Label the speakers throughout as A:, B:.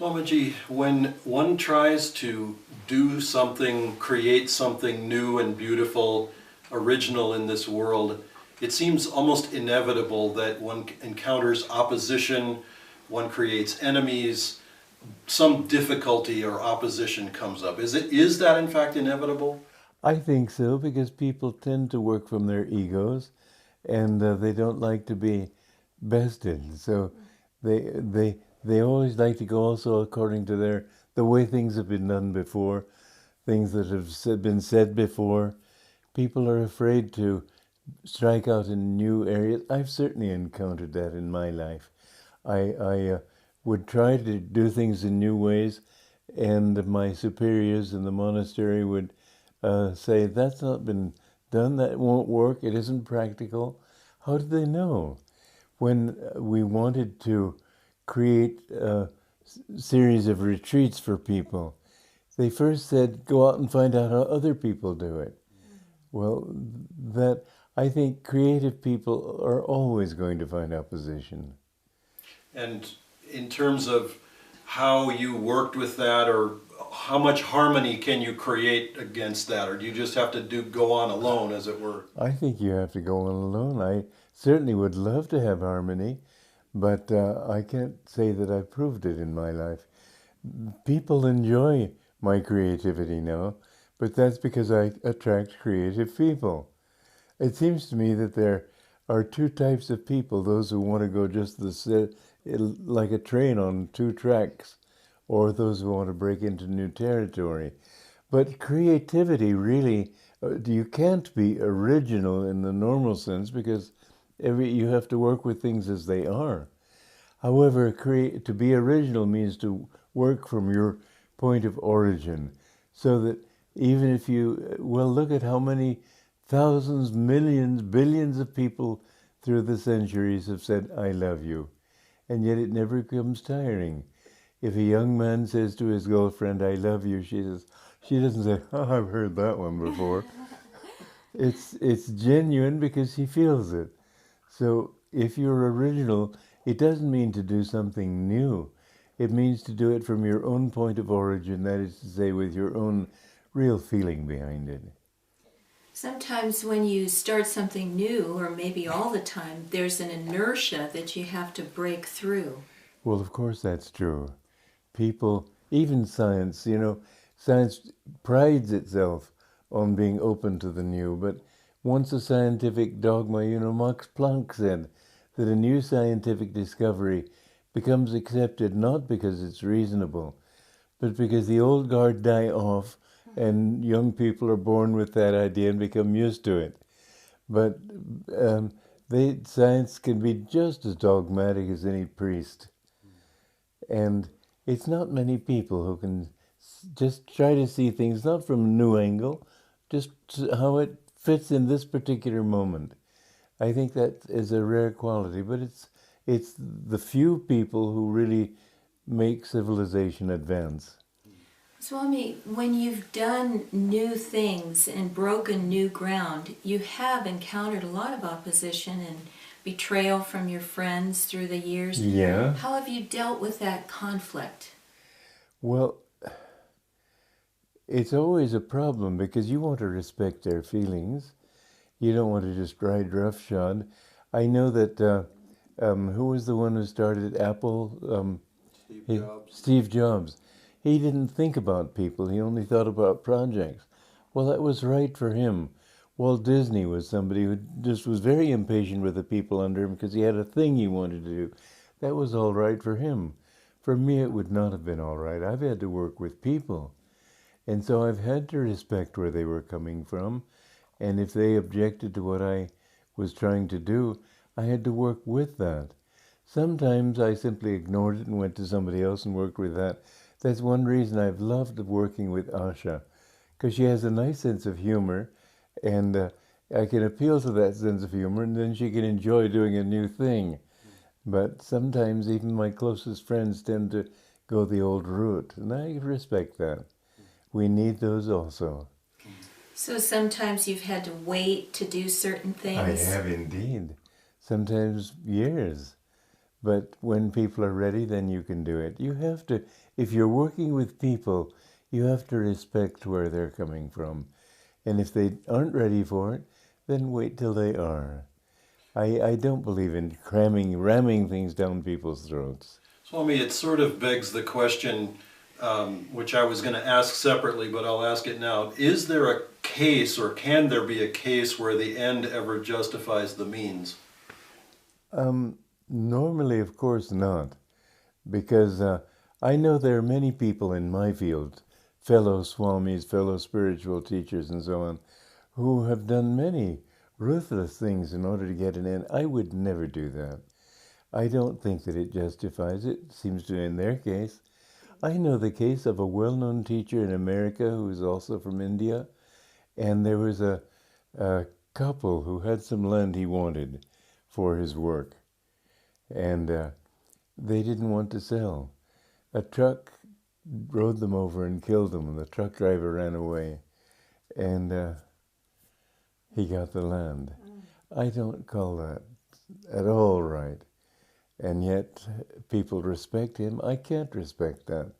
A: Swamiji, when one tries to do something, create something new and beautiful, original in this world, it seems almost inevitable that one encounters opposition, one creates enemies, some difficulty or opposition comes up. Is that in fact inevitable?
B: I think so because people tend to work from their egos, and they don't like to be bested. So they always like to go also according to the way things have been done before, things that have been said before. People are afraid to strike out in new areas. I've certainly encountered that in my life. I would try to do things in new ways, and my superiors in the monastery would say, "That's not been done, that won't work, it isn't practical." How did they know? When we wanted to create a series of retreats for people, they first said, "Go out and find out how other people do it." Well, that I think creative people are always going to find opposition.
A: And in terms of how you worked with that, or how much harmony can you create against that, or do you just have to go on alone, as it were?
B: I think you have to go on alone. I certainly would love to have harmony, but I can't say that I've proved it in my life. People enjoy my creativity now, but that's because I attract creative people. It seems to me that there are two types of people: those who want to go just like a train on two tracks, or those who want to break into new territory. But creativity really, you can't be original in the normal sense because you have to work with things as they are. However, to be original means to work from your point of origin, so that even if look at how many thousands, millions, billions of people through the centuries have said, "I love you," and yet it never becomes tiring. If a young man says to his girlfriend, "I love you," she doesn't say, "Oh, I've heard that one before." It's genuine because he feels it. So if you're original, it doesn't mean to do something new. It means to do it from your own point of origin, that is to say, with your own real feeling behind it.
C: Sometimes when you start something new, or maybe all the time, there's an inertia that you have to break through.
B: Well, of course that's true. People, even science, science prides itself on being open to the new, but once a scientific dogma, Max Planck said that a new scientific discovery becomes accepted not because it's reasonable, but because the old guard die off and young people are born with that idea and become used to it. But science can be just as dogmatic as any priest. And it's not many people who can just try to see things not from a new angle, just how it fits in this particular moment. I think that is a rare quality, but it's the few people who really make civilization advance.
C: Swami, when you've done new things and broken new ground, you have encountered a lot of opposition and betrayal from your friends through the years.
B: Yeah.
C: How have you dealt with that conflict?
B: Well, it's always a problem because you want to respect their feelings. You don't want to just ride roughshod. I know that, who was the one who started Apple?
A: Steve Jobs.
B: Steve Jobs. He didn't think about people. He only thought about projects. Well, that was right for him. Walt Disney was somebody who just was very impatient with the people under him because he had a thing he wanted to do. That was all right for him. For me, it would not have been all right. I've had to work with people. And so I've had to respect where they were coming from. And if they objected to what I was trying to do, I had to work with that. Sometimes I simply ignored it and went to somebody else and worked with that. That's one reason I've loved working with Asha, because she has a nice sense of humor, and I can appeal to that sense of humor, and then she can enjoy doing a new thing. But sometimes even my closest friends tend to go the old route, and I respect that. We need those also.
C: So sometimes you've had to wait to do certain things?
B: I have indeed. Sometimes years. But when people are ready, then you can do it. You have to, if you're working with people, you have to respect where they're coming from. And if they aren't ready for it, then wait till they are. I don't believe in ramming things down people's throats.
A: Swami, it sort of begs the question, which I was going to ask separately, but I'll ask it now. Is there a case, or can there be a case, where the end ever justifies the means?
B: Normally, of course not, because I know there are many people in my field, fellow swamis, fellow spiritual teachers, and so on, who have done many ruthless things in order to get an end. I would never do that. I don't think that it justifies it. Seems to in their case. I know the case of a well-known teacher in America who is also from India, and there was a couple who had some land he wanted for his work, and they didn't want to sell. A truck rode them over and killed them, and the truck driver ran away, and he got the land. I don't call that at all right. And yet people respect him. I can't respect that.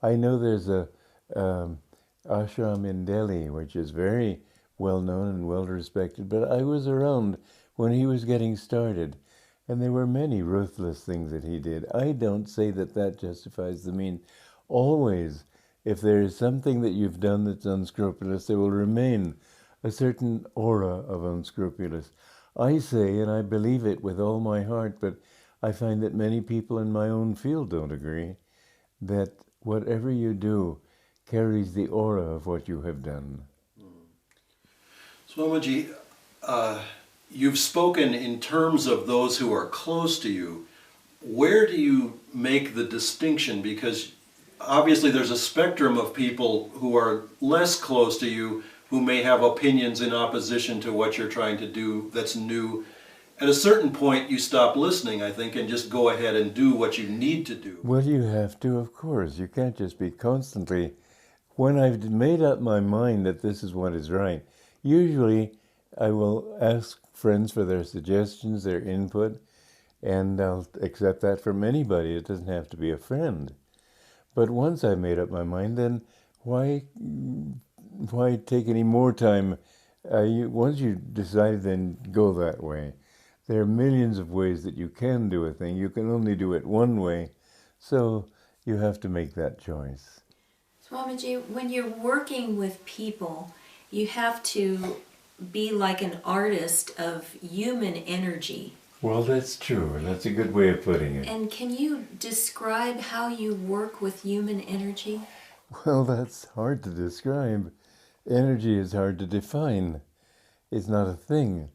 B: I know there's a ashram in Delhi, which is very well known and well respected, but I was around when he was getting started, and there were many ruthless things that he did. I don't say that that justifies the mean. Always, if there is something that you've done that's unscrupulous, there will remain a certain aura of unscrupulous. I say, and I believe it with all my heart, but I find that many people in my own field don't agree, that whatever you do carries the aura of what you have done.
A: Swamiji, you've spoken in terms of those who are close to you. Where do you make the distinction? Because obviously there's a spectrum of people who are less close to you, who may have opinions in opposition to what you're trying to do that's new. At a certain point, you stop listening, I think, and just go ahead and do what you need to do.
B: Well, you have to, of course. You can't just be constantly... When I've made up my mind that this is what is right, usually I will ask friends for their suggestions, their input, and I'll accept that from anybody. It doesn't have to be a friend. But once I've made up my mind, then why take any more time? Once you decide, then go that way. There are millions of ways that you can do a thing. You can only do it one way, so you have to make that choice.
C: Swamiji, when you're working with people, you have to be like an artist of human energy.
B: Well, that's true. That's a good way of putting it.
C: And can you describe how you work with human energy?
B: Well, that's hard to describe. Energy is hard to define. It's not a thing.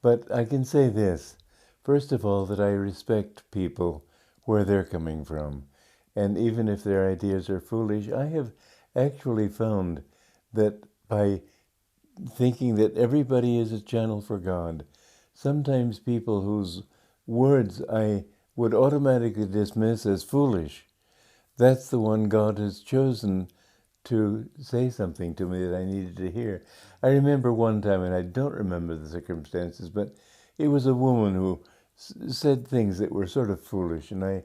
B: But I can say this. First of all, that I respect people where they're coming from. And even if their ideas are foolish, I have actually found that by thinking that everybody is a channel for God, sometimes people whose words I would automatically dismiss as foolish, that's the one God has chosen to say something to me that I needed to hear. I remember one time, and I don't remember the circumstances, but it was a woman who said things that were sort of foolish, and I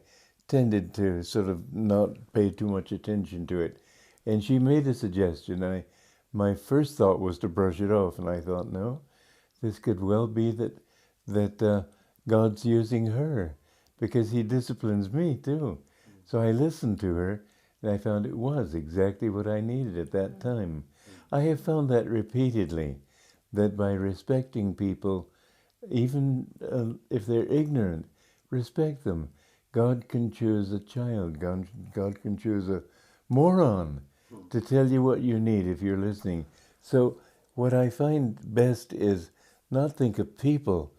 B: tended to sort of not pay too much attention to it. And she made a suggestion. My first thought was to brush it off, and I thought, no, this could well be that God's using her, because he disciplines me too. So I listened to her, and I found it was exactly what I needed at that time. I have found that repeatedly, that by respecting people, even if they're ignorant, respect them. God can choose a child. God can choose a moron to tell you what you need if you're listening. So what I find best is not think of people,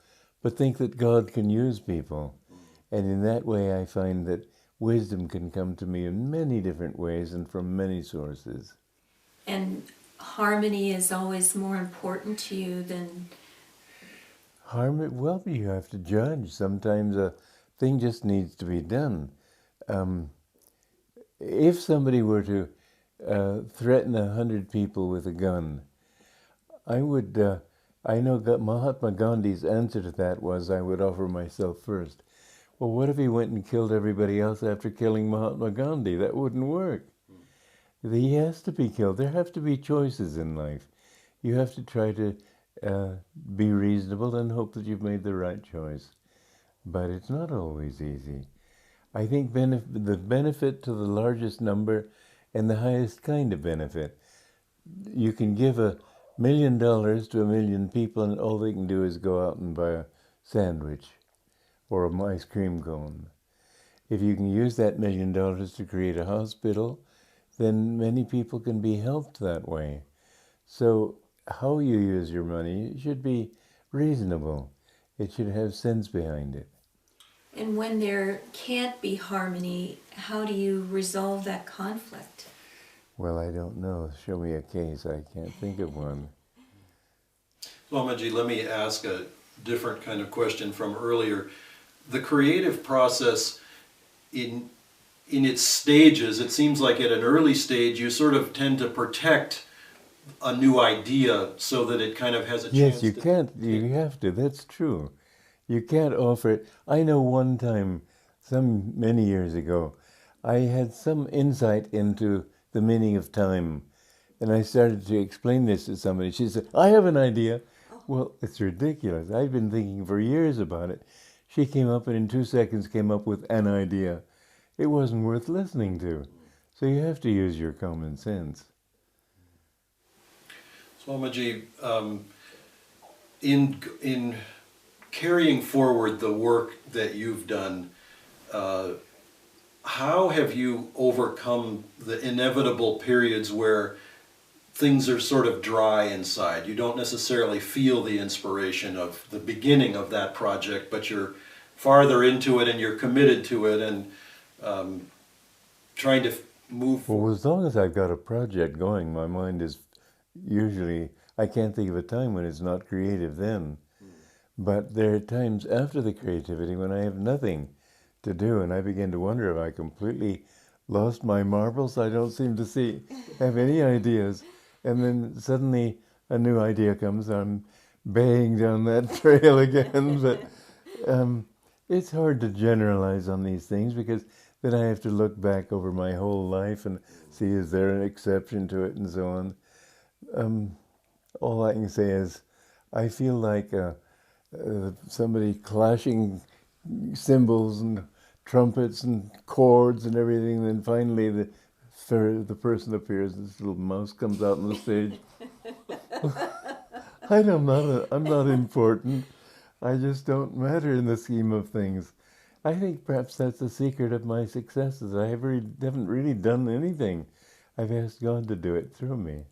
B: but think that God can use people. And in that way I find that wisdom can come to me in many different ways and from many sources.
C: And harmony is always more important to you than...
B: Harmony, well, you have to judge. Sometimes a thing just needs to be done. If somebody were to threaten 100 people with a gun, I know that Mahatma Gandhi's answer to that was, I would offer myself first. Well, what if he went and killed everybody else after killing Mahatma Gandhi? That wouldn't work. He has to be killed. There have to be choices in life. You have to try to uh, be reasonable and hope that you've made the right choice. But it's not always easy. I think the benefit to the largest number and the highest kind of benefit. You can give $1 million to 1 million people and all they can do is go out and buy a sandwich or an ice cream cone. If you can use that $1 million to create a hospital, then many people can be helped that way. So how you use your money should be reasonable. It should have sense behind it.
C: And when there can't be harmony, how do you resolve that conflict?
B: Well, I don't know. Show me a case. I can't think of one.
A: Swamiji, let me ask a different kind of question from earlier. The creative process, in its stages, it seems like at an early stage you sort of tend to protect a new idea so that it kind of has a chance.
B: Yes, you can't. You have to. That's true. You can't offer it. I know one time, many years ago, I had some insight into the meaning of time. And I started to explain this to somebody. She said, I have an idea. Well, it's ridiculous. I've been thinking for years about it. She came up and in 2 seconds came up with an idea. It wasn't worth listening to. So you have to use your common sense.
A: Swamiji, in carrying forward the work that you've done, how have you overcome the inevitable periods where things are sort of dry inside? You don't necessarily feel the inspiration of the beginning of that project, but you're farther into it and you're committed to it and trying to move forward.
B: Well, as long as I've got a project going, my mind is usually, I can't think of a time when it's not creative then. But there are times after the creativity when I have nothing to do and I begin to wonder if I completely lost my marbles. I don't seem to have any ideas. And then suddenly a new idea comes. I'm baying down that trail again. But it's hard to generalize on these things because then I have to look back over my whole life and see is there an exception to it and so on. All I can say is I feel like somebody clashing cymbals and trumpets and chords and everything. Then finally the person appears. This little mouse comes out on the stage. I'm not important. I just don't matter in the scheme of things. I think perhaps that's the secret of my successes. I haven't really done anything. I've asked God to do it through me.